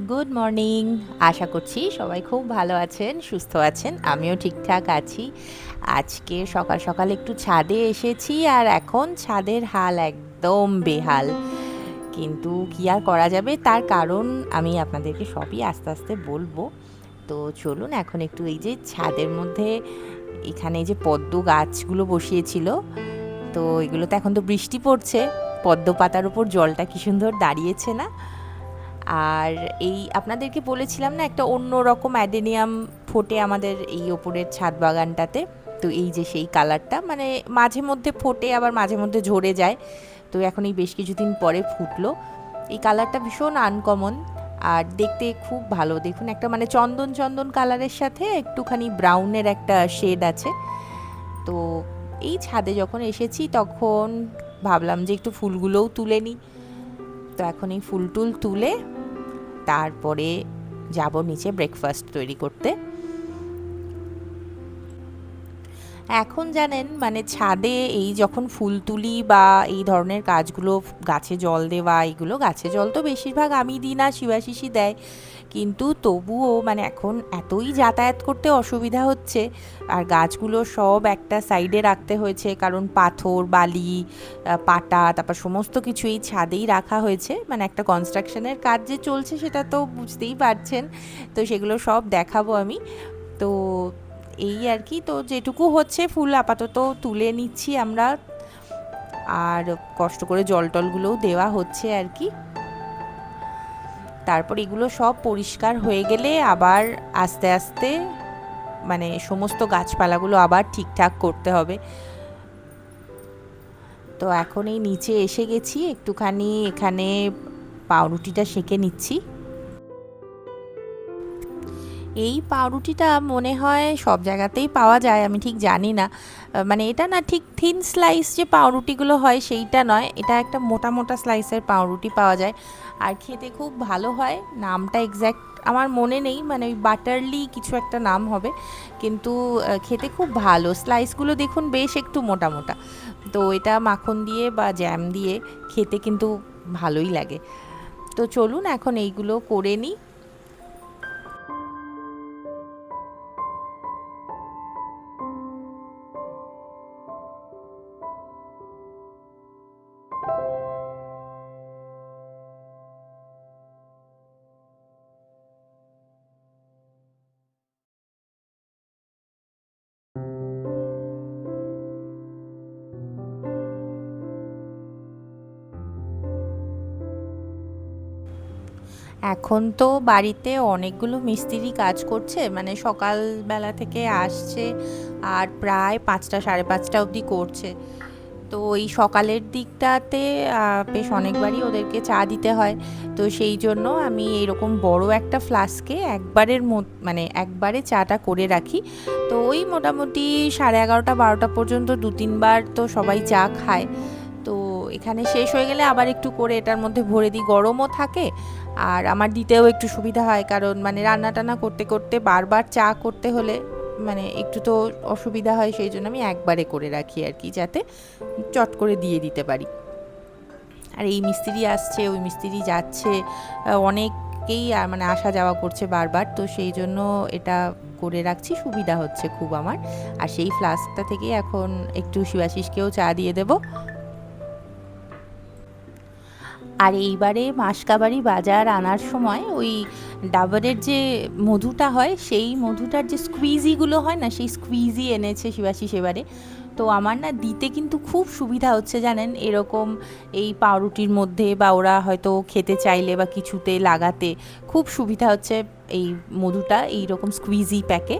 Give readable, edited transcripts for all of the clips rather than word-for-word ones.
Good morning. আশা করছি সবাই খুব ভালো আছেন, সুস্থ আছেন। আমিও ঠিকঠাক আছি। আজকে সকাল সকাল একটু ছাদে এসেছি, আর এখন ছাদের হাল একদম বেহাল। কিন্তু কি আর করা যাবে, তার কারণ আমি আপনাদেরকে সবই আস্তে আস্তে বলবো। তো চলুন এখন একটু এই যে ছাদের মধ্যে এখানে যে পদ্ম গাছগুলো বসিয়েছিল, তো এগুলোতে এখন তো বৃষ্টি পড়ছে, পদ্ম পাতার উপর জলটা কি সুন্দর দাঁড়িয়েছে না? আর এই আপনাদেরকে বলেছিলাম না, একটা অন্য রকম অ্যাডেনিয়াম ফোটে আমাদের এই ওপরের ছাদ বাগানটাতে। তো এই যে সেই কালারটা, মানে মাঝে মধ্যে ফোটে আবার মাঝে মধ্যে ঝরে যায়। তো এখন এই বেশ কিছুদিন পরে ফুটলো। এই কালারটা ভীষণ আনকমন, আর দেখতে খুব ভালো। দেখুন, একটা মানে চন্দন চন্দন কালারের সাথে একটুখানি ব্রাউনের একটা শেড আছে। তো এই ছাদে যখন এসেছি তখন ভাবলাম যে একটু ফুলগুলোও তুলে নিই। তো এখন এই ফুল টুল তুলে তারপরে যাব নিচে ব্রেকফাস্ট তৈরি করতে। এখন জানেন, মানে ছাদে এই যখন ফুল তুলি বা এই ধরনের কাজগুলো, গাছে জল দেওয়া, এগুলো গাছে জল তো বেশিরভাগ আমি দিই না, শিবাশিসি দেয়। কিন্তু তবুও মানে এখন এতই যাতায়াত করতে অসুবিধা হচ্ছে, আর গাছগুলো সব একটা সাইডে রাখতে হয়েছে, কারণ পাথর বালি পাটা তারপর সমস্ত কিছু এই ছাদেই রাখা হয়েছে। মানে একটা কনস্ট্রাকশনের কাজ যে চলছে সেটা তো বুঝতেই পারছেন। তো সেগুলো সব দেখাবো আমি। তো এই আর কি, তো যেটুকু হচ্ছে ফুল আপাতত তুলে নিচ্ছি আমরা, আর কষ্ট করে জল টলগুলোও দেওয়া হচ্ছে আর কি। তারপর এগুলো সব পরিষ্কার হয়ে গেলে আবার আস্তে আস্তে মানে সমস্ত গাছপালাগুলো আবার ঠিকঠাক করতে হবে। তো এখন এই নিচে এসে গেছি, একটুখানি এখানে পাউরুটিটা সেঁকে নিচ্ছি। এই পাউরুটিটা মনে হয় সব জায়গাতেই পাওয়া যায়, আমি ঠিক জানি না। মানে এটা না ঠিক থিন স্লাইস যে পাউরুটিগুলো হয় সেইটা নয়, এটা একটা মোটা মোটা স্লাইসের পাউরুটি পাওয়া যায়, আর খেতে খুব ভালো হয়। নামটা এক্স্যাক্ট আমার মনে নেই, মানে ওই বাটারলি কিছু একটা নাম হবে, কিন্তু খেতে খুব ভালো। স্লাইসগুলো দেখুন বেশ একটু মোটা মোটা। তো এটা মাখন দিয়ে বা জ্যাম দিয়ে খেতে কিন্তু ভালোই লাগে। তো চলুন এখন এইগুলো করে নিই। এখন তো বাড়িতে অনেকগুলো মিস্ত্রি কাজ করছে, মানে সকালবেলা থেকে আসছে আর প্রায় 5টা সাড়ে 5টা অবধি করছে। তো এই সকালের দিকটাতে বেশ অনেকবারই ওদেরকে চা দিতে হয়। তো সেই জন্য আমি এরকম বড় একটা ফ্লাস্কে মানে একবারে চাটা করে রাখি। তো ওই মোটামুটি 11:30 12টা পর্যন্ত 2-3 বার তো সবাই চা খায়। তো এখানে শেষ হয়ে গেলে আবার একটু করে এটার মধ্যে ভরে দিই, গরমও থাকে আর আমার দিতেও একটু সুবিধা হয়, কারণ মানে রান্না টান্না করতে করতে বারবার চা করতে হলে মানে একটু তো অসুবিধা হয়। সেই জন্য আমি একবারে করে রাখি আর কি, যাতে চট করে দিয়ে দিতে পারি। আর এই মিস্ত্রি আসছে ওই মিস্ত্রি যাচ্ছে, অনেকেই মানে আসা যাওয়া করছে বারবার, তো সেই জন্য এটা করে রাখছি, সুবিধা হচ্ছে খুব আমার। আর সেই ফ্লাস্কটা থেকেই এখন একটু শিবাশিসকেও চা দিয়ে দেবো। আর এইবারে মাসকাবারি বাজার আনার সময় ওই ডাবরের যে মধুটা হয়, সেই মধুটার যে স্কুইজিগুলো হয় না, সেই স্কুইজি এনেছে শিবাশিস এবারে। তো আমার না দিতে কিন্তু খুব সুবিধা হচ্ছে জানেন, এরকম এই পাউরুটির মধ্যে বা ওরা হয়তো খেতে চাইলে বা কিছুতে লাগাতে খুব সুবিধা হচ্ছে এই মধুটা এই রকম স্কুইজি প্যাকে।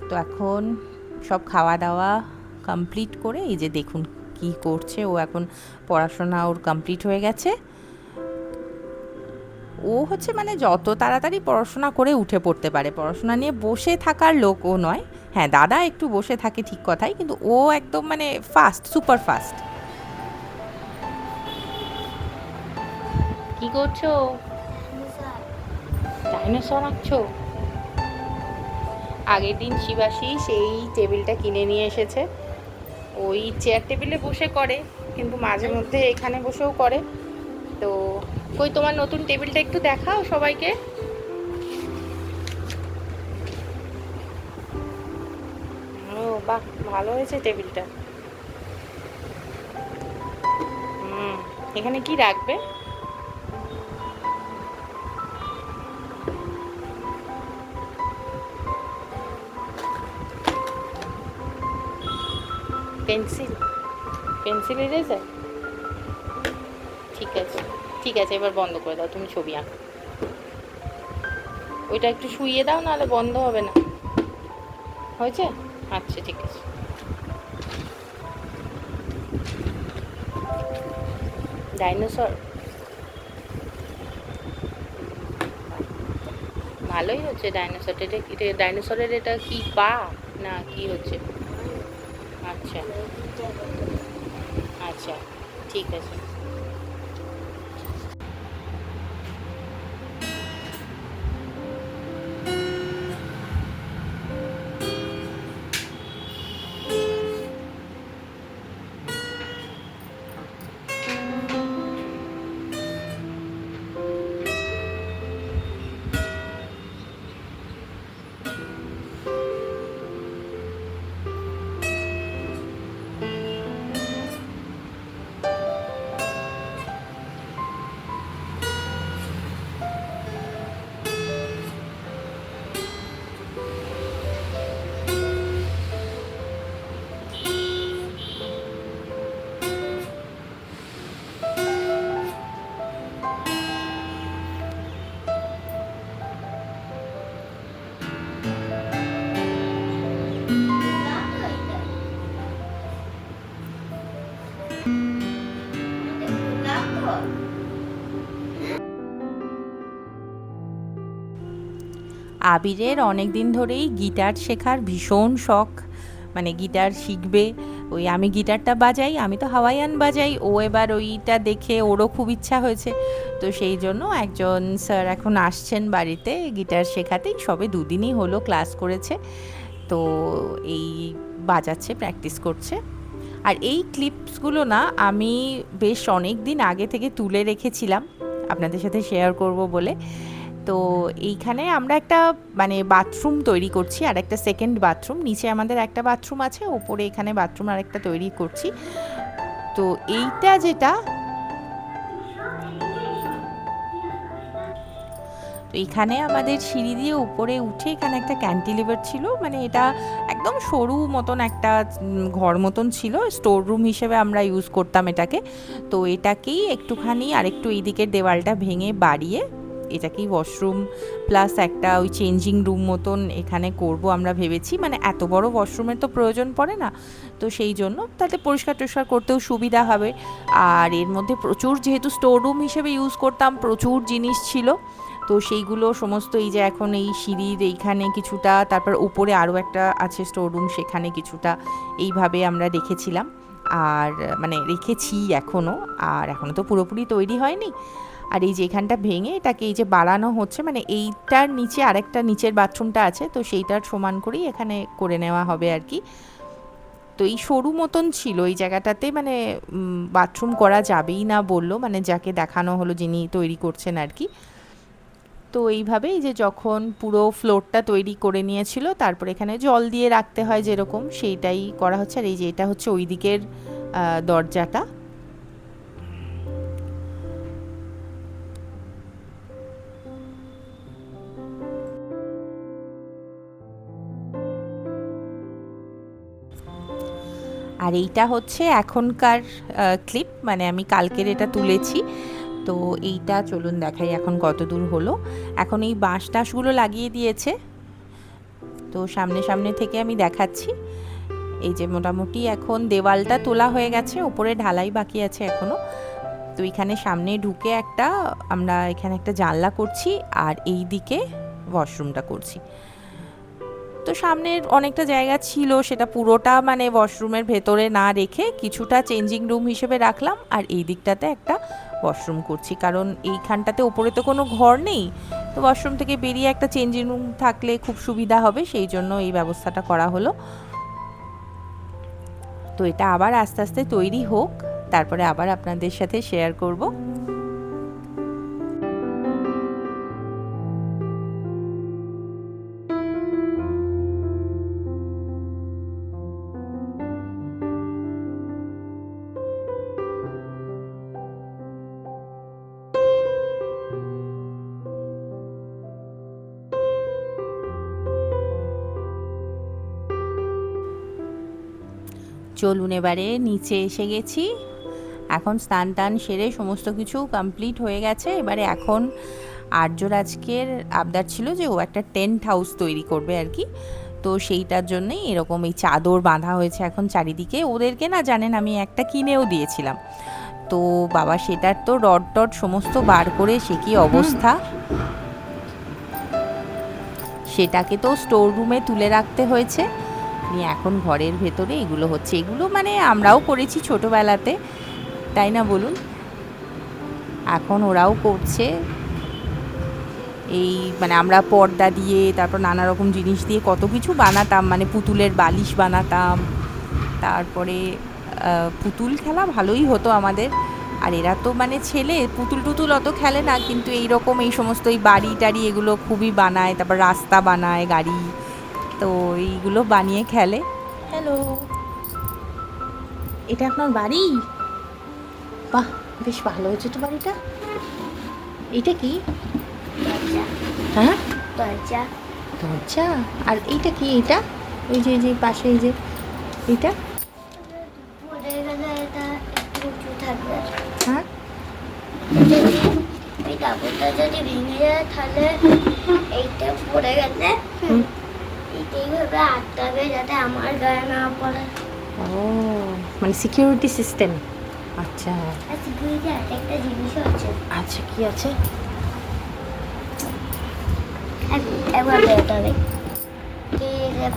তো এখন সব খাওয়া দাওয়া কমপ্লিট করে এই যে দেখুন কি করছে ও, এখন পড়াশোনা ওর কমপ্লিট হয়ে গেছে। ও হচ্ছে মানে যত তাড়াতাড়ি পড়াশোনা করে উঠে পড়তে পারে, পড়াশোনা নিয়ে বসে থাকার লোক ও নয়। হ্যাঁ, দাদা একটু বসে থাকে ঠিক কথাই, কিন্তু ও একদম মানে ফাস্ট, সুপার ফাস্ট। কি করছো? ডাইনোসর আঁকছো? আগের দিন শিবাশী সেই টেবিলটা কিনে নিয়ে এসেছে, ওই চেয়ার টেবিলে বসে করে, কিন্তু মাঝে মধ্যে এখানে বসেও করে। তো কই তোমার নতুন টেবিলটা একটু দেখাও সবাইকে। ও বাহ, ভালো হয়েছে টেবিলটা। এখানে কি রাখবে? Pencil, pencil eraser. ঠিক আছে ঠিক আছে, এবার বন্ধ করে দাও, তুমি ছবি আঁকো। ওইটা একটু শুইয়ে দাও, নাহলে বন্ধ হবে না। হয়েছে? আচ্ছা ঠিক আছে। ডাইনোসর, ভালোই হচ্ছে ডাইনোসরটা। এটা ডাইনোসরের এটা কি পা না কি হচ্ছে? আচ্ছা আচ্ছা ঠিক আছে। আবিরের অনেক দিন ধরেই গিটার শেখার ভীষণ শখ, মানে গিটার শিখবে। ওই আমি গিটারটা বাজাই, আমি তো হাওয়াইয়ান বাজাই, ও এবার ওইটা দেখে ওরও খুব ইচ্ছা হয়েছে। তো সেই জন্য একজন স্যার এখন আসছেন বাড়িতে গিটার শেখাতেই, সবে দুদিনই হলো ক্লাস করেছে। তো এই বাজাচ্ছে, প্র্যাকটিস করছে। আর এই ক্লিপসগুলো না আমি বেশ অনেক দিন আগে থেকে তুলে রেখেছিলাম আপনাদের সাথে শেয়ার করব বলে। তো এইখানে আমরা একটা মানে বাথরুম তৈরি করছি, আর একটা সেকেন্ড বাথরুম, নিচে আমাদের একটা বাথরুম আছে, ওপরে এখানে বাথরুম আর একটা তৈরি করছি। তো এইটা যেটা, তো এখানে আমাদের সিঁড়ি দিয়ে উপরে উঠে এখানে একটা ক্যান্টিলিভার ছিল, মানে এটা একদম সরু মতন একটা ঘর মতন ছিল, স্টোর রুম হিসেবে আমরা ইউজ করতাম এটাকে। তো এটাকেই একটুখানি আরেকটু এই দিকের দেওয়ালটা ভেঙে বাড়িয়ে এটাকেই ওয়াশরুম প্লাস একটা ওই চেঞ্জিং রুম মতন এখানে করব আমরা ভেবেছি। মানে এত বড় ওয়াশরুমের তো প্রয়োজন পড়ে না, তো সেই জন্য তাতে পরিষ্কার টরিষ্কার করতেও সুবিধা হবে। আর এর মধ্যে প্রচুর, যেহেতু স্টোর রুম হিসেবে ইউজ করতাম, প্রচুর জিনিস ছিল। তো সেইগুলো সমস্ত এই যে এখন এই সিঁড়ির এইখানে কিছুটা, তারপর উপরে আরও একটা আছে স্টোর রুম, সেখানে কিছুটা এইভাবে আমরা রেখেছিলাম। আর মানে রেখেছি এখনও, আর এখনও তো পুরোপুরি তৈরি হয়নি। আর এই যে এখানটা ভেঙে এটাকে এই যে বাড়ানো হচ্ছে, মানে এইটার নিচে আরেকটা নিচের বাথরুমটা আছে, তো সেইটার সমান করেই এখানে করে নেওয়া হবে আর কি। তো এই সরু মতন ছিল এই জায়গাটাতে, মানে বাথরুম করা যাবেই না বললো, মানে যাকে দেখানো হলো যিনি তৈরি করছেন আর কি। তো এইভাবে এই যে যখন পুরো ফ্লোরটা তৈরি করে নিয়েছিল, তারপর এখানে জল দিয়ে রাখতে হয় যেরকম, সেইটাই করা হচ্ছে। আর এই যে এটা হচ্ছে ওই দিকের দরজাটা। আর এইটা হচ্ছে এখনকার ক্লিপ, মানে আমি কালকের এটা তুলেছি। তো এইটা চলুন দেখাই এখন কত দূর হলো। এখন এই বাঁশ টাশগুলো লাগিয়ে দিয়েছে, তো সামনে সামনে থেকে আমি দেখাচ্ছি। এই যে মোটামুটি এখন দেওয়ালটা তোলা হয়ে গেছে, ওপরে ঢালাই বাকি আছে এখনো। তো এখানে সামনে ঢুকে একটা, আমরা এখানে একটা জানলা করছি, আর এই দিকে ওয়াশরুমটা করছি। তো সামনের অনেকটা জায়গা ছিল, সেটা পুরোটা মানে ওয়াশরুমের ভেতরে না রেখে কিছুটা চেঞ্জিং রুম হিসেবে রাখলাম, আর এই দিকটাতে একটা ওয়াশরুম করছি, কারণ এইখানটাতে ওপরে তো কোনো ঘর নেই। তো ওয়াশরুম থেকে বেরিয়ে একটা চেঞ্জিং রুম থাকলে খুব সুবিধা হবে, সেই জন্য এই ব্যবস্থাটা করা হলো। তো এটা আবার আস্তে আস্তে তৈরি হোক, তারপরে আবার আপনাদের সাথে শেয়ার করব। চলুন এবারে নিচে এসে গেছি, এখন স্নান টান সেরে সমস্ত কিছু কমপ্লিট হয়ে গেছে। এবারে এখন আর্যর আজকের আবদার ছিল যে ও একটা টেন্ট হাউস তৈরি করবে আর কি, তো সেইটার জন্যই এরকম এই চাদর বাঁধা হয়েছে এখন চারিদিকে। ওদেরকে না জানেন আমি একটা কিনেও দিয়েছিলাম, তো বাবা সেটার তো রড টড সমস্ত বার করে সে কি অবস্থা, সেটাকে তো স্টোর রুমে তুলে রাখতে হয়েছে। নিয়ে এখন ঘরের ভেতরে এগুলো হচ্ছে, এগুলো মানে আমরাও করেছি ছোটোবেলাতে, তাই না বলুন, এখন ওরাও করছে। এই মানে আমরা পর্দা দিয়ে তারপর নানা রকম জিনিস দিয়ে কত কিছু বানাতাম, মানে পুতুলের বালিশ বানাতাম, তারপরে পুতুল খেলা ভালোই হতো আমাদের। আর এরা তো মানে ছেলে পুতুল টুতুল অত খেলে না, কিন্তু এই রকম এই সমস্ত এই বাড়ি টাড়ি এগুলো খুবই বানায়, তারপর রাস্তা বানায় গাড়ি, তো এইগুলো বানিয়ে খেলে। হ্যালো, এটা আপনার বাড়ি? বাহ, বেশ ভালো হয়েছে তো বাড়িটা। এটা কি? হ্যাঁ, দরজা। দরজা। আর এইটা কি? এটা ওই যে যে পাশে এই যে এইটা পড়ে গেলে এটা একটু উঁচু থাকবে। হ্যাঁ, এই কাপড়টা যদি ভেঙে যায় তাহলে এইটা পড়ে গেলে এইটা এইভাবে আটকাবে যাতে আমার গায়ে না পড়ে। ও, মানে সিকিউরিটি সিস্টেম। আচ্ছা, আর সিকিউরিটি একটা জিনিসও আছে। আচ্ছা, কি আছে? একবার বেরোতে হবে,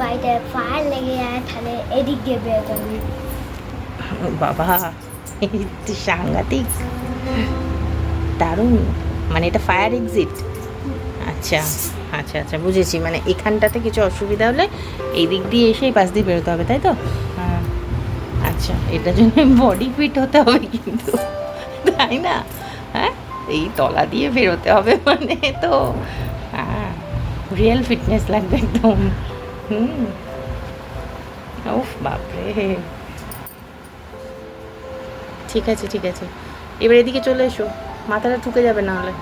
বাড়িতে ফায়ার লেগে যায় তাহলে এদিক দিয়ে বেরোতে হবে। বাবা, সাংঘাতিক, দারুণ। মানে এটা ফায়ার এক্সিট। আচ্ছা আচ্ছা আচ্ছা, বুঝেছি, মানে এখানটাতে কিছু অসুবিধা হলে এই দিক দিয়ে এসে এই পাশ দিয়ে বেরোতে হবে, তাই তো? হ্যাঁ, আচ্ছা, এটার জন্য বডি ফিট হতে হবে কিন্তু, তাই না? হ্যাঁ, এই তলা দিয়ে বেরোতে হবে মানে তো হ্যাঁ, রিয়েল ফিটনেস লাগবে একদম। উফ, বাপরে। ঠিক আছে ঠিক আছে, এবার এদিকে চলে এসো, মাথাটা ঠুকে যাবে না হলে।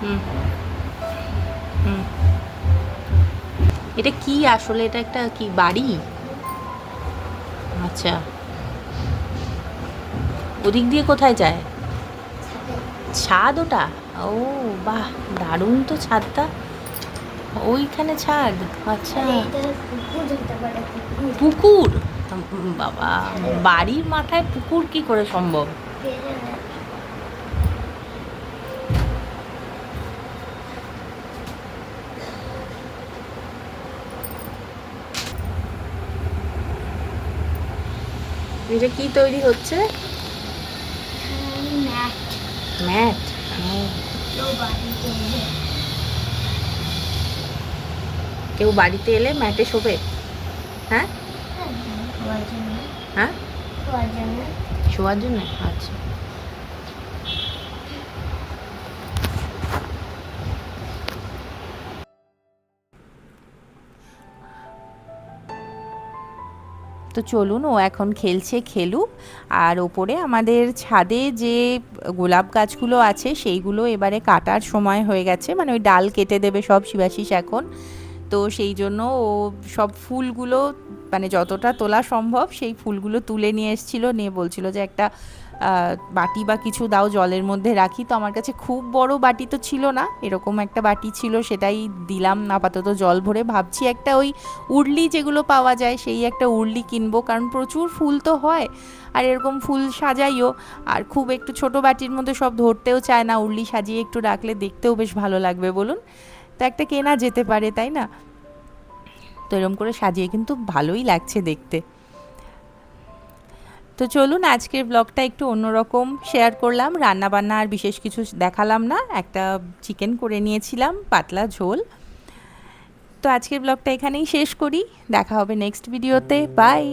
হুম হুম, এটা কি আসলে? এটা একটা কি বাড়ি? আচ্ছা, ওদিক দিয়ে কোথায় যায়? ছাদ ওটা? ও বাহ, দারুণ তো ছাদটা, ওইখানে ছাদ। আচ্ছা, পুকুর? বাবা, বাড়ির মাথায় পুকুর কি করে সম্ভব? এটা কি তৈরি হচ্ছে? ম্যাট। কেউ বাড়িতে এলে ম্যাটে শোবে? হ্যাঁ হ্যাঁ, শোয়ার জন্য। আচ্ছা, তো চলুন, ও এখন খেলছে, খেলুক। আর ওপরে আমাদের ছাদে যে গোলাপ গাছগুলো আছে সেইগুলো এবারে কাটার সময় হয়ে গেছে, মানে ওই ডাল কেটে দেবে সব শিবাশিস এখন, তো সেই জন্য ও সব ফুলগুলো মানে যতটা তোলা সম্ভব সেই ফুলগুলো তুলে নিয়ে এসেছিলো, নিয়ে বলছিল যে একটা বাটি বা কিছু দাও জলের মধ্যে রাখি। তো আমার কাছে খুব বড় বাটি তো ছিল না, এরকম একটা বাটি ছিল, সেটাই দিলাম আপাতত জল ভরে। ভাবছি একটা ওই উর্লি যেগুলো পাওয়া যায় সেই একটা উর্লি কিনবো, কারণ প্রচুর ফুল তো হয়, আর এরকম ফুল সাজাইও, আর খুব একটু ছোট বাটির মধ্যে সব ধরতেও চায় না, উর্লি সাজিয়ে একটু রাখলে দেখতেও বেশ ভালো লাগবে বলুন, তো একটা কেনা যেতে পারে, তাই না? তো এরকম করে সাজিয়ে কিন্তু ভালোই লাগছে দেখতে। তো চলুন, আজকের ব্লগটা একটু অন্যরকম শেয়ার করলাম, রান্নাবান্না আর বিশেষ কিছু দেখালাম না, একটা চিকেন করে নিয়েছিলাম পাতলা ঝোল। তো আজকের ব্লগটা এখানেই শেষ করি, দেখা হবে নেক্সট ভিডিওতে, বাই।